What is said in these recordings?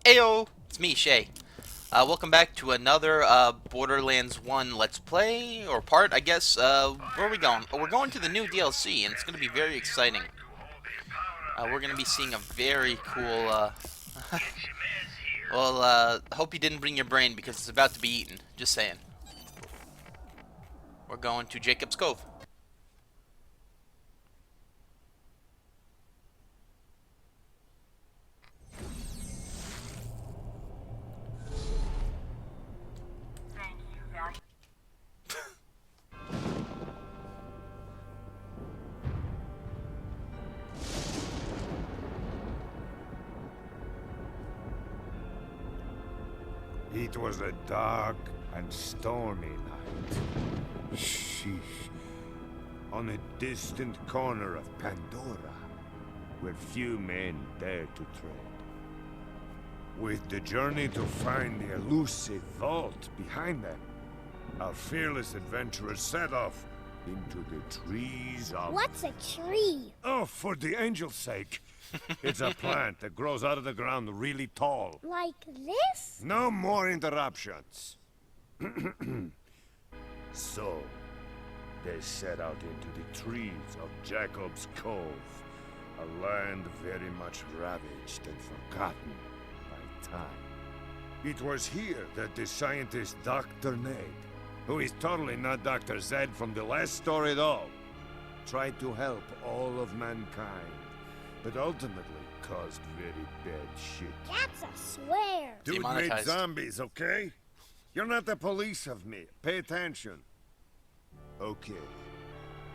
Ayo! It's me, Shay. Welcome back to another Borderlands 1 Let's Play, or part, I guess. Where are we going? Oh, we're going to the new DLC, and it's going to be very exciting. We're going to be seeing a very cool, well, hope you didn't bring your brain, because it's about to be eaten. Just saying. We're going to Jacob's Cove. It was a dark and stormy night. Sheesh. On a distant corner of Pandora, where few men dare to tread. With the journey to find the elusive vault behind them, our fearless adventurers set off into the trees of... What's a tree? Oh, for the angel's sake. It's a plant that grows out of the ground really tall. Like this? No more interruptions. So, they set out into the trees of Jacob's Cove, a land very much ravaged and forgotten by time. It was here that the scientist Dr. Ned, who is totally not Dr. Zed from the last story at all, tried to help all of mankind, but ultimately caused very bad shit. That's a swear. Dude made Demonetized. zombies, okay? You're not the police of me. Pay attention. Okay.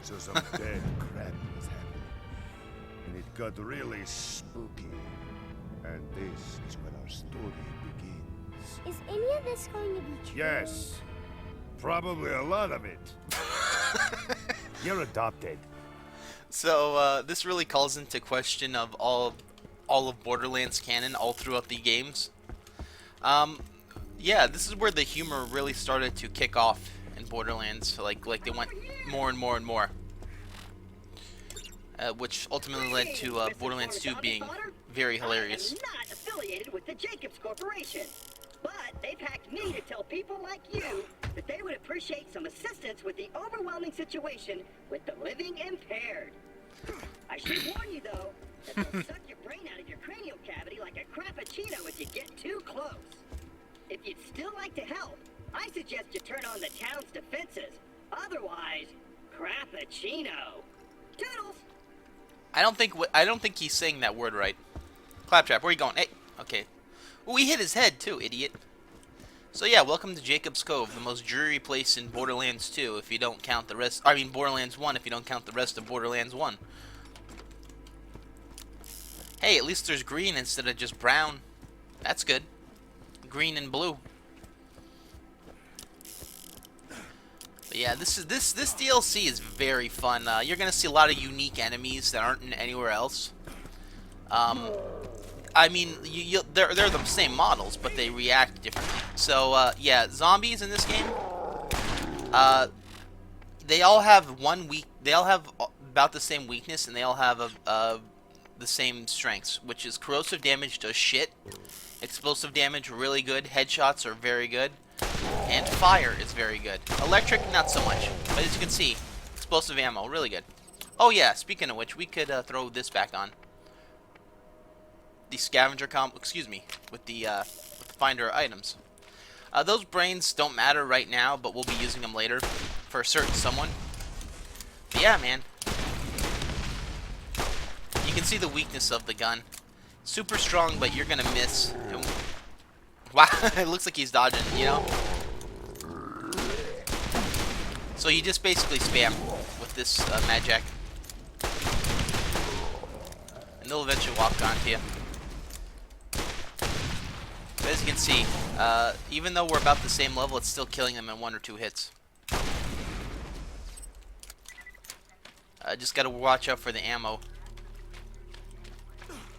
So some dead crap was happening. And it got really spooky. And this is where our story begins. Is any of this going to be true? Yes. Probably a lot of it. You're adopted. So, this really calls into question of all of Borderlands canon all throughout the games. Yeah, this is where the humor really started to kick off in Borderlands. Like they went more and more and more. Which ultimately led to Borderlands 2 being very hilarious. I am not affiliated with the Jacobs Corporation, but they packed me to tell people like you that they would appreciate some assistance with the overwhelming situation with the living impaired. I should warn you, though, that they'll suck your brain out of your cranial cavity like a Crappucino if you get too close. If you'd still like to help, I suggest you turn on the town's defenses. Otherwise, Crappucino. Toodles! I don't think he's saying that word right. Claptrap, where are you going? Hey, okay. Well, we hit his head too, idiot. So yeah, welcome to Jacob's Cove, the most dreary place in Borderlands 2 if you don't count the rest. I mean Borderlands 1 if you don't count the rest of Borderlands 1. Hey, at least there's green instead of just brown. That's good. Green and blue. But yeah, this DLC is very fun. You're gonna see a lot of unique enemies that aren't in anywhere else. I mean, they're the same models, but they react differently. So yeah, zombies in this game, they all have They all have about the same weakness, and they all have the same strengths, which is corrosive damage does shit, explosive damage really good, headshots are very good, and fire is very good. Electric, not so much, but as you can see, explosive ammo, really good. Oh yeah, speaking of which, we could throw this back on. The scavenger with the finder items. Those brains don't matter right now, but we'll be using them later for a certain someone. But yeah, man. You can see the weakness of the gun. Super strong, but you're gonna miss. Wow, it looks like he's dodging, you know? So you just basically spam with this Magic. And they'll eventually walk onto you. But as you can see, even though we're about the same level, it's still killing them in 1 or 2 hits. Just gotta watch out for the ammo.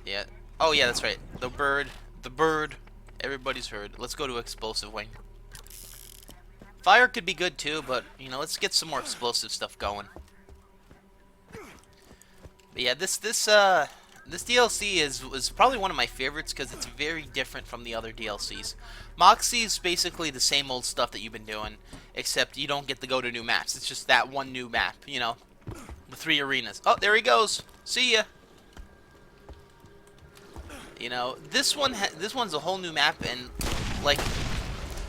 Yeah. Oh yeah, that's right. The bird. Everybody's heard. Let's go to explosive wing. Fire could be good too, but you know, let's get some more explosive stuff going. But yeah, this This DLC was probably one of my favorites because it's very different from the other DLCs. Moxie's basically the same old stuff that you've been doing, except you don't get to go to new maps. It's just that one new map, you know, the 3 arenas. Oh, there he goes. See ya. You know, this one's a whole new map and like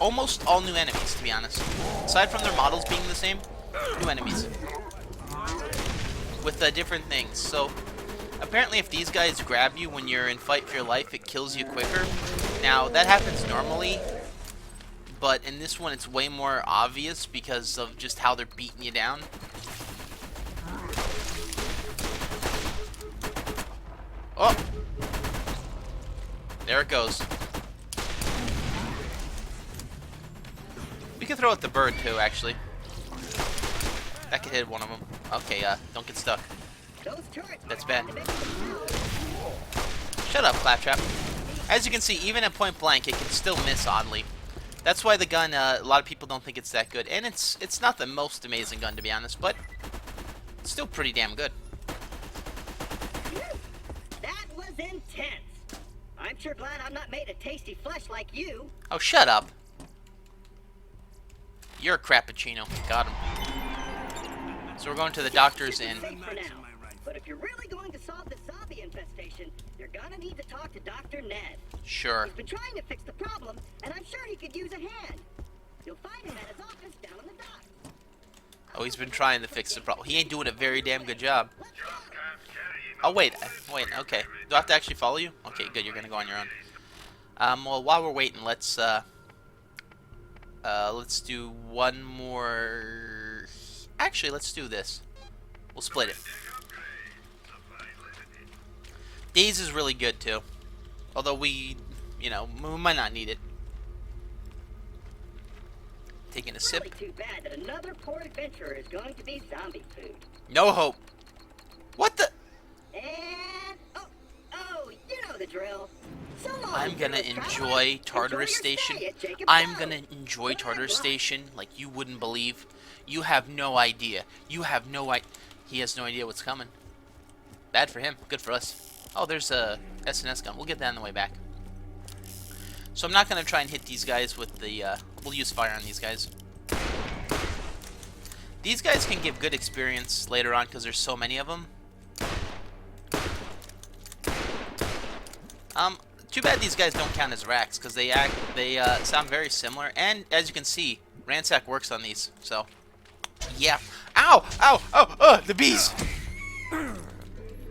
almost all new enemies, to be honest. Aside from their models being the same, new enemies with different things. So apparently if these guys grab you when you're in fight for your life, it kills you quicker. Now, that happens normally, but in this one it's way more obvious because of just how they're beating you down. Oh! There it goes. We can throw out the bird too, actually. That could hit one of them. Okay, don't get stuck. That's bad. Shut up, Claptrap. As you can see, even at point blank, it can still miss oddly. That's why the gun, a lot of people don't think it's that good. And it's not the most amazing gun, to be honest, but it's still pretty damn good. That was intense. I'm sure glad I'm not made of tasty flesh like you. Oh, shut up. You're a Crappucino. Got him. So we're going to the doctor's inn. But if you're really going to solve the zombie infestation, you're gonna need to talk to Dr. Ned. Sure. He's been trying to fix the problem, and I'm sure he could use a hand. You'll find him at his office down on the dock. Oh, he's been trying to fix the problem. He ain't doing a very damn good job. Oh, wait, okay. Do I have to actually follow you? Okay, good, you're gonna go on your own. Well, while we're waiting, let's do one more... Actually, let's do this. We'll split it. Days is really good, too. Although we, you know, we might not need it. Taking a sip. Really too bad that another poor adventurer is going to be zombie food. No hope. What the... And oh, you know the drill. So long, I'm gonna enjoy Tartarus Station. I'm gonna enjoy Tartarus Station like you wouldn't believe. You have no idea. You have no idea. He has no idea what's coming. Bad for him. Good for us. Oh, there's a SNS gun. We'll get that on the way back. So I'm not gonna try and hit these guys with the. We'll use fire on these guys. These guys can give good experience later on because there's so many of them. Too bad these guys don't count as racks because they sound very similar. And as you can see, Ransack works on these. So, yeah. Ow! Ow! Oh! The bees!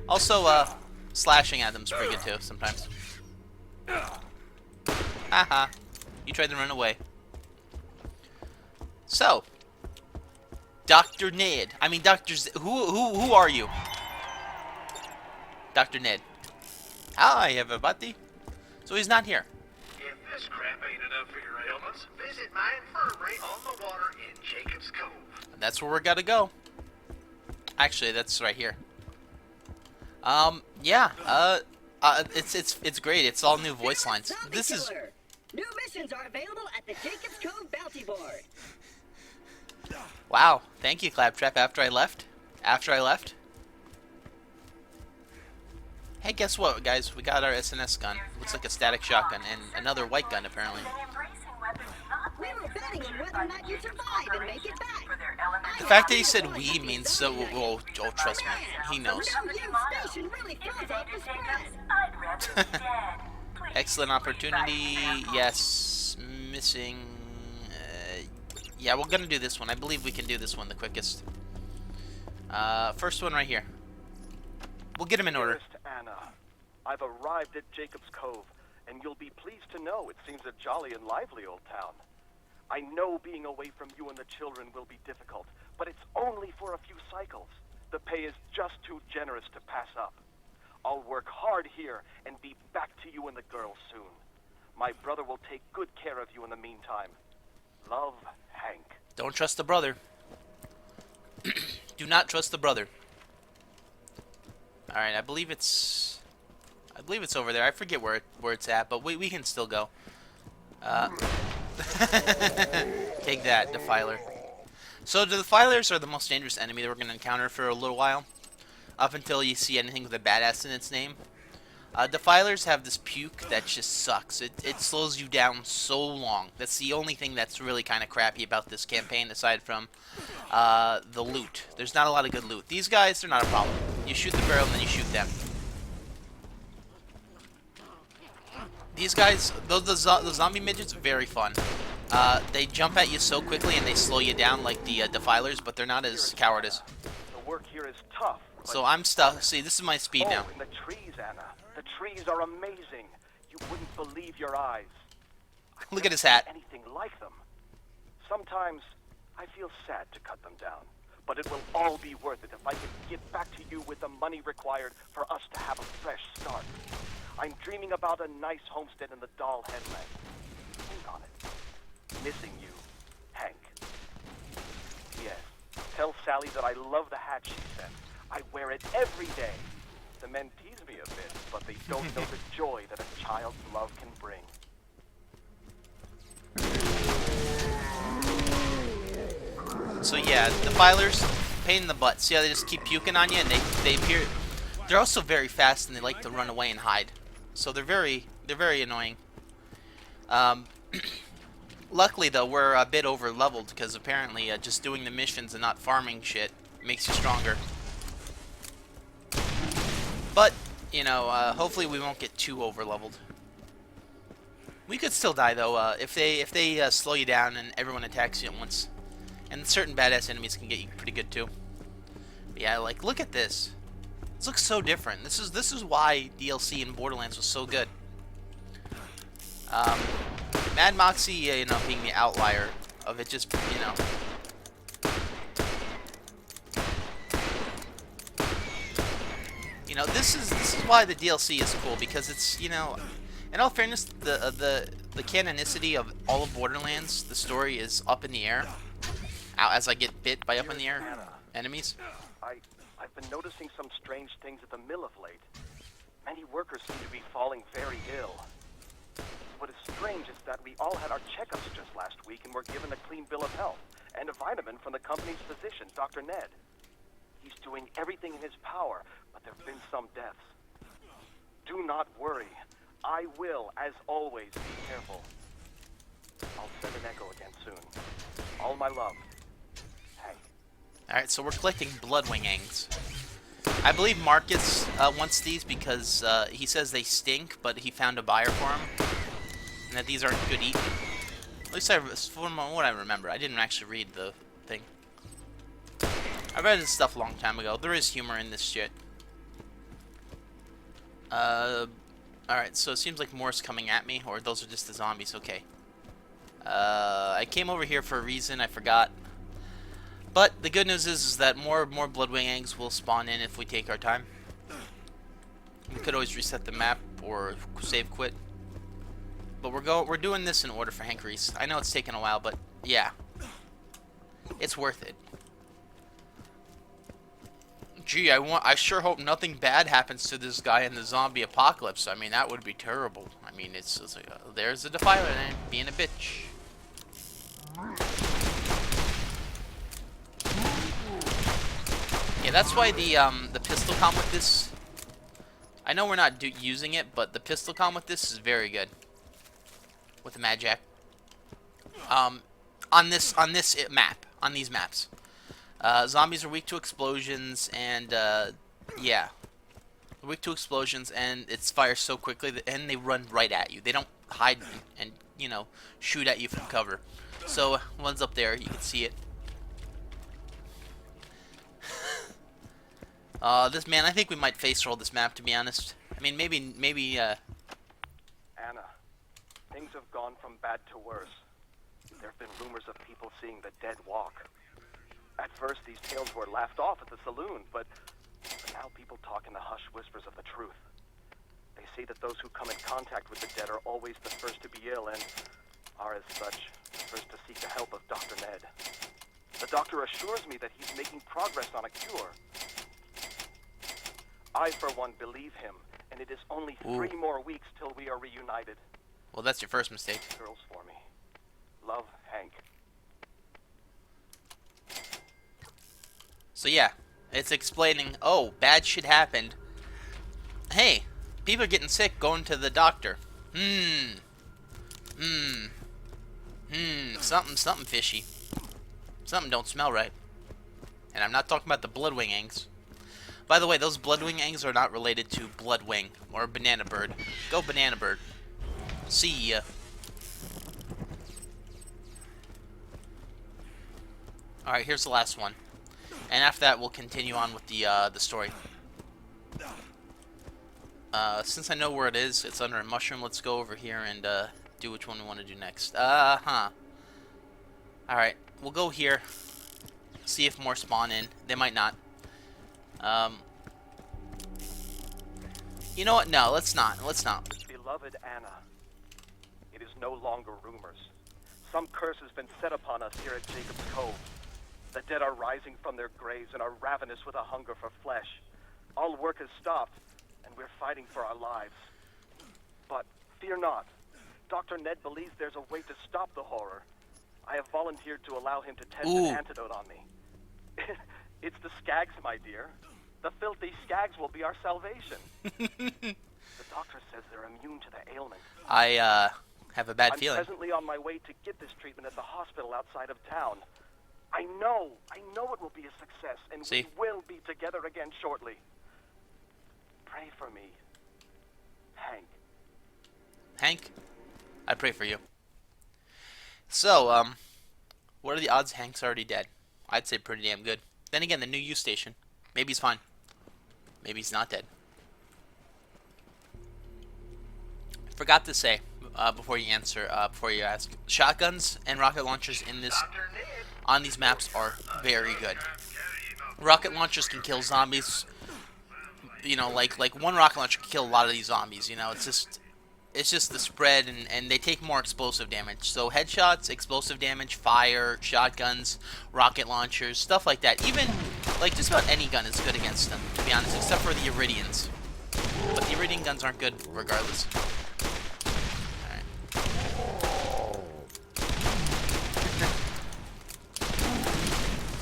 Also, slashing at them is pretty good too sometimes. Haha. You tried to run away. So, Dr. Ned. I mean, who are you? Dr. Ned. Hi, everybody. So he's not here. If this crap ain't enough for your ailments, visit my infirmary on the water in Jacob's Cove. That's where we're gonna go. Actually, that's right here. Yeah. It's great. It's all new voice lines. This is. New missions are available at the Jacob's Cove bounty board. Wow. Thank you, Claptrap. After I left. Hey, guess what, guys? We got our SNS gun. Looks like a static shotgun and another white gun, apparently. We were betting on whether or not you survive and make it back. The fact that he said "we" means so. Oh, trust me, he knows. Station really throws off the spread. Excellent opportunity. Yes. Missing. Yeah, we're gonna do this one. I believe we can do this one the quickest. First one right here. We'll get him in order. Dearest Anna, I've arrived at Jacob's Cove, and you'll be pleased to know it seems a jolly and lively old town. I know being away from you and the children will be difficult, but it's only for a few cycles. The pay is just too generous to pass up. I'll work hard here and be back to you and the girls soon. My brother will take good care of you in the meantime. Love, Hank. Don't trust the brother. Do not trust the brother. All right, I believe it's over there. I forget where it's at, but we can still go. Take that, Defiler. So the Defilers are the most dangerous enemy that we're going to encounter for a little while, up until you see anything with a badass in its name. Defilers have this puke that just sucks. It slows you down so long. That's the only thing that's really kind of crappy about this campaign, aside from the loot. There's not a lot of good loot. These guys, they're not a problem. You shoot the barrel and then you shoot them. These guys, the zombie midgets, very fun. They jump at you so quickly and they slow you down like the defilers, but they're not as cowardice. The work here is tough. So I'm stuck. See, this is my speed now. Oh, and the trees, Anna. The trees are amazing. You wouldn't believe your eyes. I've Look never at his hat. seen anything like them. Sometimes I feel sad to cut them down, but it will all be worth it if I can give back to you with the money required for us to have a fresh start. I'm dreaming about a nice homestead in the Doll Headland. Think on it. Missing you, Hank. Yes. Tell Sally that I love the hat she sent. I wear it every day. The men tease me a bit, but they don't know the joy that a child's love can bring. So yeah, defilers, pain in the butt. See how they just keep puking on you, and they appear. They're also very fast, and they like to run away and hide. So they're very annoying. Luckily though, we're a bit over leveled because apparently just doing the missions and not farming shit makes you stronger. But you know, hopefully we won't get too over leveled. We could still die though if they slow you down and everyone attacks you at once. And certain badass enemies can get you pretty good too. But yeah, like look at this. This looks so different. This is why DLC in Borderlands was so good. Mad Moxie, you know, being the outlier of it, just you know, this is why the DLC is cool, because it's, you know, in all fairness, the canonicity of all of Borderlands, the story is up in the air. As I get bit by up in the air enemies. I've been noticing some strange things at the mill of late. Many workers seem to be falling very ill. What is strange is that we all had our checkups just last week and were given a clean bill of health and a vitamin from the company's physician, Dr. Ned. He's doing everything in his power, but there have been some deaths. Do not worry. I will, as always, be careful. I'll send an echo again soon. All my love. Hank. Alright, so we're collecting Bloodwing eggs. I believe Marcus wants these because he says they stink, but he found a buyer for them. And that these aren't good eating. At least from what I remember. I didn't actually read the thing. I read this stuff a long time ago. There is humor in this shit. Alright, so it seems like more's coming at me, or those are just the zombies. Okay. I came over here for a reason, I forgot. But the good news is that more Bloodwing eggs will spawn in if we take our time. We could always reset the map or save quit. But we're doing this in order for Hank Reese. I know it's taken a while, but yeah. It's worth it. Gee, I sure hope nothing bad happens to this guy in the zombie apocalypse. I mean, that would be terrible. I mean, it's like, there's a defiler and being a bitch. Yeah, that's why the pistol comm with this. I know we're not using it, but the pistol comm with this is very good. With the Mad Jack. On this map, on these maps. Zombies are weak to explosions, and yeah, they're weak to explosions, and it fires so quickly, and they run right at you. They don't hide and you know, shoot at you from cover. So one's up there, you can see it. This man, I think we might face roll this map, to be honest. I mean, maybe. Anna, things have gone from bad to worse. There have been rumors of people seeing the dead walk. At first, these tales were laughed off at the saloon, but now people talk in the hushed whispers of the truth. They say that those who come in contact with the dead are always the first to be ill and are, as such, the first to seek the help of Dr. Ned. The doctor assures me that he's making progress on a cure. I, for one, believe him, and it is only 3 more weeks till we are reunited. Well, that's your first mistake. Girls for me. Love, Hank. So yeah, it's explaining, oh, bad shit happened. Hey, People are getting sick going to the doctor. Something fishy. Something don't smell right. And I'm not talking about the bloodwing eggs. By the way, those bloodwing eggs are not related to bloodwing or banana bird. Go banana bird. See ya. Alright, here's the last one. And after that, we'll continue on with the story. Since I know where it is, it's under a mushroom. Let's go over here and do which one we want to do next. Alright, we'll go here. See if more spawn in. They might not. You know what? No, let's not. Let's not. Beloved Anna, it is no longer rumors. Some curse has been set upon us here at Jacob's Cove. The dead are rising from their graves and are ravenous with a hunger for flesh. All work has stopped, and we're fighting for our lives. But fear not. Dr. Ned believes there's a way to stop the horror. I have volunteered to allow him to test an antidote on me. It's the skags, my dear. The filthy skags will be our salvation. The doctor says they're immune to the ailment. I have a bad feeling. I'm presently on my way to get this treatment at the hospital outside of town. I know it will be a success, and we will be together again shortly. Pray for me, Hank. Hank, I pray for you. So, what are the odds Hank's already dead? I'd say pretty damn good. Then again, the new U station. Maybe he's fine. Maybe he's not dead. Forgot to say, before you answer, before you ask, shotguns and rocket launchers in this, on these maps are very good. Rocket launchers can kill zombies. You know, like one rocket launcher can kill a lot of these zombies. You know, it's just the spread, and they take more explosive damage. So headshots, explosive damage, fire, shotguns, rocket launchers, stuff like that. Even, like, just about any gun is good against them, to be honest, except for the Iridians. But the Iridian guns aren't good regardless. Alright.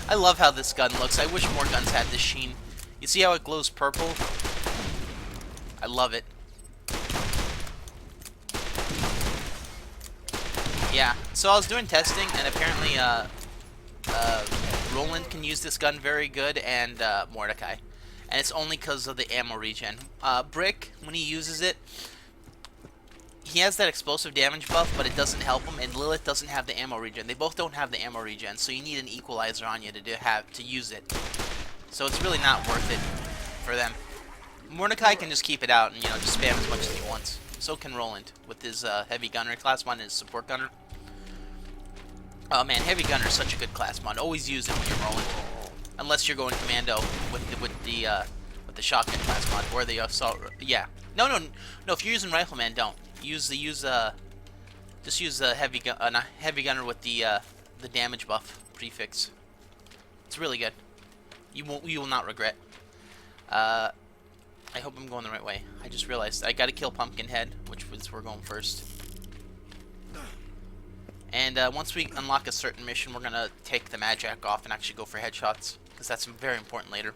I love how this gun looks. I wish more guns had this sheen. You see how it glows purple? I love it. Yeah, so I was doing testing, and apparently, Roland can use this gun very good, and, Mordecai. And it's only because of the ammo regen. Brick, when he uses it, he has that explosive damage buff, but it doesn't help him, and Lilith doesn't have the ammo regen. They both don't have the ammo regen, so you need an equalizer on you to use it. So it's really not worth it for them. Mordecai can just keep it out and, you know, just spam as much as he wants. So can Roland with his heavy gunner class mod and his support gunner. Oh man, heavy gunner is such a good class mod. Always use it when you're rolling, unless you're going commando with the shotgun class mod or the assault. Yeah, no. If you're using rifleman, don't just use a heavy gunner with the damage buff prefix. It's really good. You will not regret. I hope I'm going the right way. I just realized I gotta kill Pumpkinhead, which is we're going first. And once we unlock a certain mission, we're gonna take the Magic off and actually go for headshots, because that's very important later.